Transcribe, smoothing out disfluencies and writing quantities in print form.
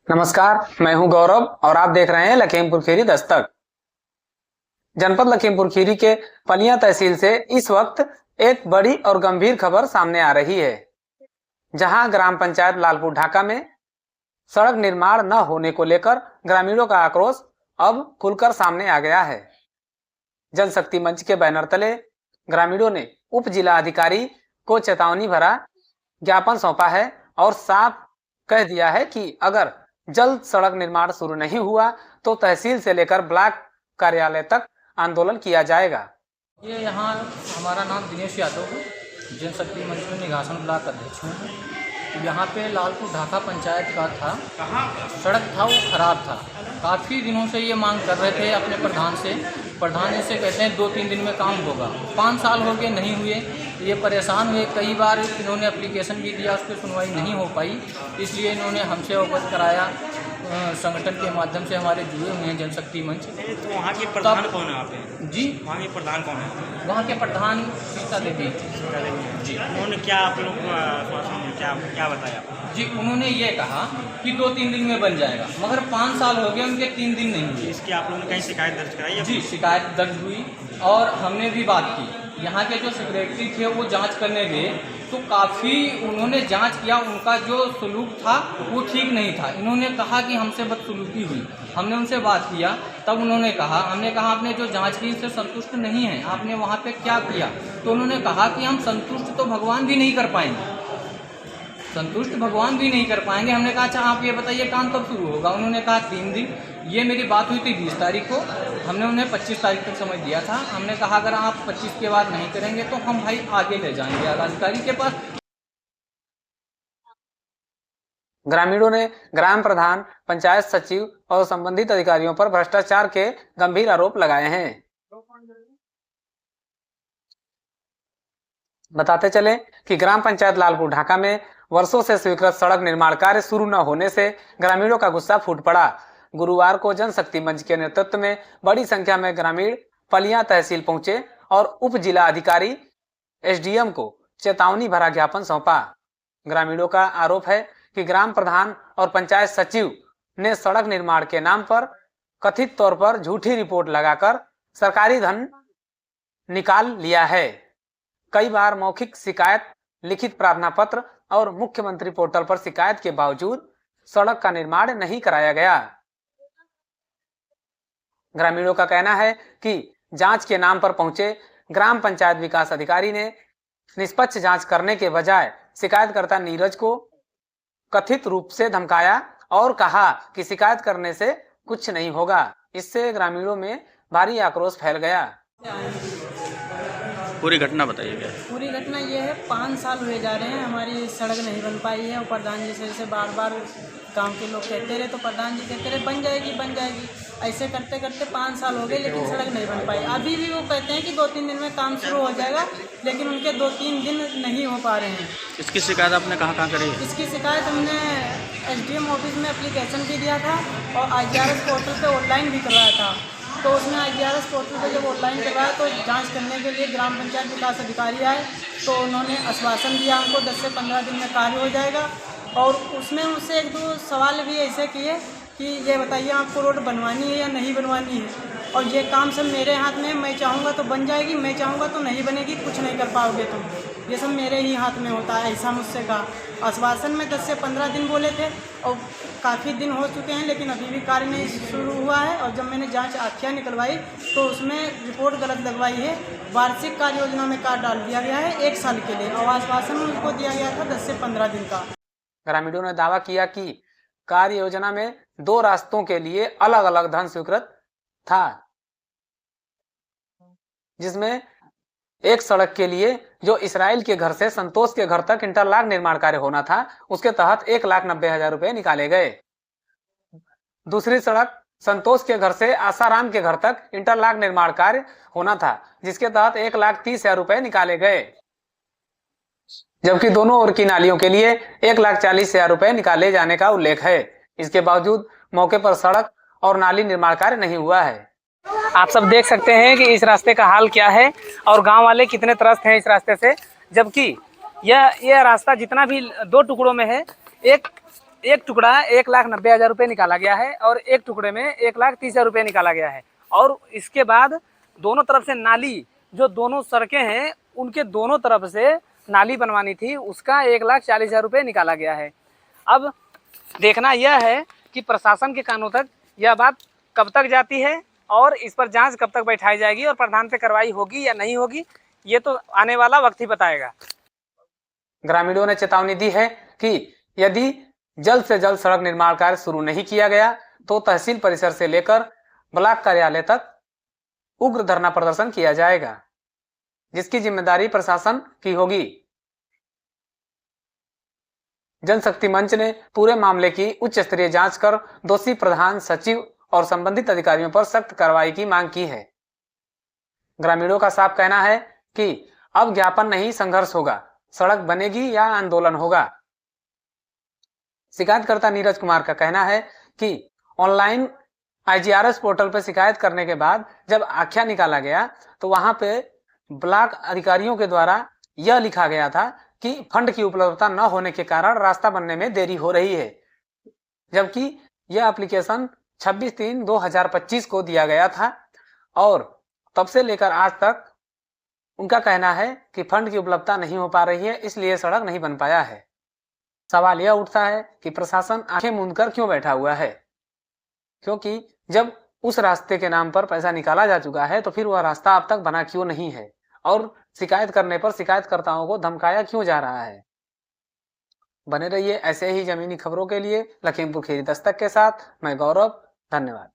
नमस्कार, मैं हूं गौरव और आप देख रहे हैं लखीमपुर खीरी दस्तक। जनपद लखीमपुर खीरी के पलिया तहसील से इस वक्त एक बड़ी और गंभीर खबर सामने आ रही है, जहां ग्राम पंचायत लालपुर ढाका में सड़क निर्माण न होने को लेकर ग्रामीणों का आक्रोश अब खुलकर सामने आ गया है। जल शक्ति मंच के बैनर तले ग्रामीणों ने उप जिला अधिकारी को चेतावनी भरा ज्ञापन सौंपा है और साफ कह दिया है कि अगर जल्द सड़क निर्माण शुरू नहीं हुआ तो तहसील से लेकर ब्लॉक कार्यालय तक आंदोलन किया जाएगा। ये यहाँ हमारा नाम दिनेश यादव है, जन शक्ति मंच में निघासन ब्लॉक अध्यक्ष हूँ। यहाँ पे लालपुर ढाका पंचायत का था, सड़क था वो खराब था। काफ़ी दिनों से ये मांग कर रहे थे अपने प्रधान से। प्रधान ऐसे कहते हैं 2-3 दिन में काम होगा। 5 साल हो गए नहीं हुए, ये परेशान हुए। कई बार इन्होंने एप्लीकेशन भी दिया, उस पर सुनवाई नहीं हो पाई। इसलिए इन्होंने हमसे अवगत कराया, संगठन के माध्यम से हमारे जुड़े हुए हैं जनशक्ति मंच। तो वहाँ के प्रधान कौन है? आप जी, वहाँ के प्रधान कौन है? वहाँ के प्रधान सीता देवी जी। उन्होंने क्या आप लोग को आश्वासन दिया? क्या बताया? जी, उन्होंने ये कहा कि 2-3 दिन में बन जाएगा, मगर 5 साल हो गए उनके 3 दिन नहीं हुए। इसकी आप लोगों ने कहीं शिकायत दर्ज कराई है? जी, शिकायत दर्ज हुई और हमने भी बात की। यहाँ के जो सेक्रेटरी थे वो जांच करने गए तो काफ़ी उन्होंने जांच किया, उनका जो सलूक था वो ठीक नहीं था। इन्होंने कहा कि हमसे बदसलूकी हुई। हमने उनसे बात किया, तब उन्होंने कहा, हमने कहा आपने जो जांच की इससे संतुष्ट नहीं है, आपने वहाँ पे क्या किया? तो उन्होंने कहा कि हम संतुष्ट तो भगवान भी नहीं कर पाएंगे, संतुष्ट भगवान भी नहीं कर पाएंगे। हमने कहा अच्छा आप ये बताइए काम कब शुरू होगा? उन्होंने कहा 3 दिन। ये मेरी बात हुई थी 20 तारीख को, हमने उन्हें 25 तारीख तक समय दिया था। हमने कहा अगर आप 25 के बाद नहीं करेंगे तो हम भाई आगे ले जाएंगे अधिकारी के पास। ग्रामीणों ने ग्राम प्रधान, पंचायत सचिव और संबंधित अधिकारियों पर भ्रष्टाचार के गंभीर आरोप लगाए हैं। बताते चले कि ग्राम पंचायत लालपुर ढाका में वर्षों से स्वीकृत सड़क निर्माण कार्य शुरू न होने से ग्रामीणों का गुस्सा फूट पड़ा। गुरुवार को जनशक्ति मंच के नेतृत्व में बड़ी संख्या में ग्रामीण पलिया तहसील पहुंचे और उप जिला अधिकारी एसडीएम को चेतावनी भरा ज्ञापन सौंपा। ग्रामीणों का आरोप है कि ग्राम प्रधान और पंचायत सचिव ने सड़क निर्माण के नाम पर कथित तौर पर झूठी रिपोर्ट लगाकर सरकारी धन निकाल लिया है। कई बार मौखिक शिकायत, लिखित प्रार्थना पत्र और मुख्यमंत्री पोर्टल पर शिकायत के बावजूद सड़क का निर्माण नहीं कराया गया। ग्रामीणों का कहना है कि जांच के नाम पर पहुंचे ग्राम पंचायत विकास अधिकारी ने निष्पक्ष जांच करने के बजाय शिकायतकर्ता नीरज को कथित रूप से धमकाया और कहा कि शिकायत करने से कुछ नहीं होगा। इससे ग्रामीणों में भारी आक्रोश फैल गया। पूरी घटना बताइए क्या? पूरी घटना ये है, 5 साल हुए जा रहे हैं, हमारी सड़क नहीं बन पाई है। और प्रधान जी से जैसे बार बार गांव के लोग कहते रहे तो प्रधान जी कहते रहे बन जाएगी बन जाएगी। ऐसे करते करते 5 साल हो गए लेकिन सड़क नहीं बन पाई। अभी भी वो कहते हैं कि 2-3 दिन में काम शुरू हो जाएगा, लेकिन उनके 2-3 दिन नहीं हो पा रहे हैं। इसकी शिकायत आपने कहाँ करी है? इसकी शिकायत हमने एसडीएम ऑफिस में एप्लीकेशन भी दिया था और IGRS पोर्टल पे ऑनलाइन भी करवाया था। तो उसमें IGRS पोर्टल पे जब ऑनलाइन करवाया तो जांच करने के लिए ग्राम पंचायत विकास अधिकारी आए तो उन्होंने आश्वासन दिया हमको 10 से 15 दिन में कार्य हो जाएगा। और उसमें मुझसे 1-2 सवाल भी ऐसे किए कि ये बताइए आपको रोड बनवानी है या नहीं बनवानी है, और ये काम सब मेरे हाथ में, मैं चाहूँगा तो बन जाएगी, मैं चाहूँगा तो नहीं बनेगी, कुछ नहीं कर पाओगे तुम, ये सब मेरे ही हाथ में होता है, ऐसा मुझसे कहा। आश्वासन में 10 से 15 दिन बोले थे और काफ़ी दिन हो चुके हैं लेकिन अभी भी कार्य नहीं शुरू हुआ है। और जब मैंने जांच आख्या निकलवाई तो उसमें रिपोर्ट गलत लगवाई है। वार्षिक कार्य योजना में कार्य डाल दिया गया है 1 साल के लिए और आश्वासन उनको दिया गया था 10 से 15 दिन का। ग्रामीणों ने दावा किया कि कार्य योजना में 2 रास्तों के लिए अलग अलग धन स्वीकृत था, जिसमें एक सड़क के लिए जो इसराइल के घर से संतोष के घर तक इंटरलॉक निर्माण कार्य होना था, उसके तहत 1,90,000 रुपए निकाले गए। दूसरी सड़क संतोष के घर से आसाराम के घर तक इंटरलॉक निर्माण कार्य होना था, जिसके तहत 1,30,000 रुपए निकाले गए, जबकि दोनों ओर की नालियों के लिए 1,40,000 रुपए निकाले जाने का उल्लेख है। इसके बावजूद मौके पर सड़क और नाली निर्माण कार्य नहीं हुआ है। आप सब देख सकते हैं कि इस रास्ते का हाल क्या है और गांव वाले कितने त्रस्त हैं इस रास्ते से, जबकि यह रास्ता जितना भी 2 टुकड़ों में है, एक टुकड़ा 1,90,000 रुपये निकाला गया है और एक टुकड़े में 1,30,000 रुपये निकाला गया है। और इसके बाद दोनों तरफ से नाली, जो दोनों सड़कें हैं उनके दोनों तरफ से नाली बनवानी थी, उसका 1,40,000 रुपये निकाला गया है। अब देखना यह है कि प्रशासन के कानों तक यह बात कब तक जाती है और इस पर जांच कब तक बैठाई जाएगी और प्रधान पे कार्रवाई होगी या नहीं होगी, ये तो आने वाला वक्त ही बताएगा। ग्रामीणों ने चेतावनी दी है कि यदि जल्द से जल्द सड़क निर्माण कार्य शुरू नहीं किया गया तो तहसील परिसर से लेकर ब्लॉक कार्यालय तक उग्र धरना प्रदर्शन किया जाएगा, जिसकी जिम्मेदारी प्रशासन की होगी। जनशक्ति मंच ने पूरे मामले की उच्च स्तरीय जांच कर दोषी प्रधान सचिव और संबंधित अधिकारियों पर सख्त कार्रवाई की मांग की है। ग्रामीणों का साफ कहना है कि अब ज्ञापन नहीं संघर्ष होगा, सड़क बनेगी या आंदोलन होगा। शिकायतकर्ता नीरज कुमार का कहना है कि ऑनलाइन IGRS पोर्टल पर शिकायत करने के बाद जब आख्या निकाला गया तो वहां पे ब्लॉक अधिकारियों के द्वारा यह लिखा गया था कि फंड की उपलब्धता न होने के कारण रास्ता बनने में देरी हो रही है, जबकि यह एप्लीकेशन 26/3/2025 को दिया गया था और तब से लेकर आज तक उनका कहना है कि फंड की उपलब्धता नहीं हो पा रही है, इसलिए सड़क नहीं बन पाया है। सवाल यह उठता है कि प्रशासन आंखें मूंद कर क्यों बैठा हुआ है, क्योंकि जब उस रास्ते के नाम पर पैसा निकाला जा चुका है तो फिर वह रास्ता अब तक बना क्यों नहीं है और शिकायत करने पर शिकायतकर्ताओं को धमकाया क्यों जा रहा है। बने रहिए ऐसे ही जमीनी खबरों के लिए लखीमपुर खीरी दस्तक के साथ। मैं गौरव, धन्यवाद।